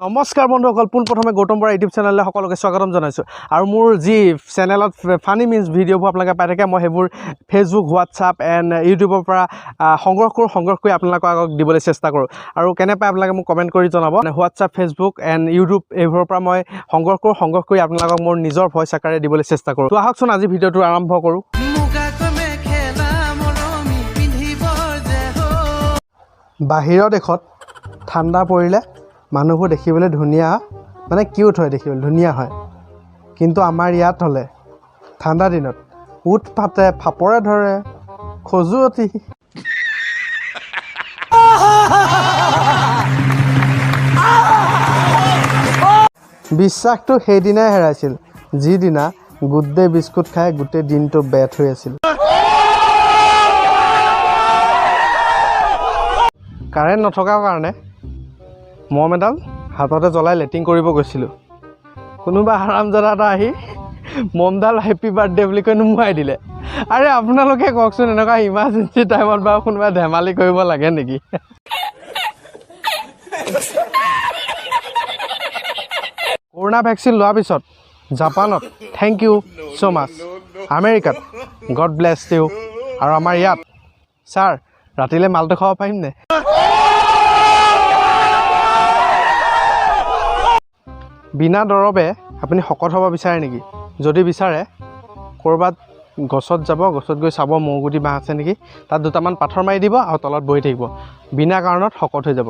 নমস্কাৰ বন্ধুসকল, পোনপ্ৰথমে গৌতম বৰা ইউটিউব চেনেললৈ সকলোকে স্বাগতম জনাইছোঁ। আৰু মোৰ যি চেনেলত ফানি মিনছ ভিডিঅ'বোৰ আপোনালোকে পাই থাকে, মই সেইবোৰ ফেচবুক, হোৱাটছআপ এণ্ড ইউটিউবৰ পৰা সংগ্ৰহ কৰি আপোনালোকক আগত দিবলৈ চেষ্টা কৰোঁ। আৰু কেনে পায় আপোনালোকে মোক কমেণ্ট কৰি জনাব। হোৱাটছআপ, ফেচবুক এণ্ড ইউটিউব এইবোৰৰ পৰা মই সংগ্ৰহ কৰি আপোনালোকক মোৰ নিজৰ ভইচ আকাৰে দিবলৈ চেষ্টা কৰোঁ। তো আহকচোন আজি ভিডিঅ'টো আৰম্ভ কৰোঁ। বাহিৰৰ দেশত ঠাণ্ডা পৰিলে মানুহবোৰ দেখিবলৈ ধুনীয়া, মানে কিউট হয়, দেখিবলৈ ধুনীয়া হয়। কিন্তু আমাৰ ইয়াত হ'লে ঠাণ্ডা দিনত উঠ ফাটে, ফাপৰে ধৰে, খজুৱতি। বিশ্বাসটো সেইদিনাই হেৰাইছিল যিদিনা গুড ডে বিস্কুট খাই গোটেই দিনটো বেট হৈ আছিল। কাৰেণ্ট নথকাৰ কাৰণে মম এডাল হাততে জ্বলাই লেট্ৰিন কৰিব গৈছিলোঁ। কোনোবা হাৰামজাদা এটা আহি মমডাল হেপী বাৰ্থডে বুলি কৈ নুমুৱাই দিলে। আৰে আপোনালোকে কওকচোন, এনেকুৱা ইমাৰ্জেঞ্চি টাইমত বাৰু কোনোবাই ধেমালি কৰিব লাগে নেকি? কৰোণা ভেকচিন লোৱাৰ পিছত জাপানত থেংক ইউ ছ' মাছ, আমেৰিকাত গড ব্লেছ ইউ, আৰু আমাৰ ইয়াত ছাৰ ৰাতিলৈ মালটো খাব পাৰিম নে? বিনা দৰৱে আপুনি শকত হ'ব বিচাৰে নেকি? যদি বিচাৰে, ক'ৰবাত গছত যাব, গছত গৈ চাব মৌগুটি বাঁহ আছে নেকি, তাত দুটামান পাথৰ মাৰি দিব আৰু তলত বহি থাকিব, বিনা কাৰণত শকত হৈ যাব।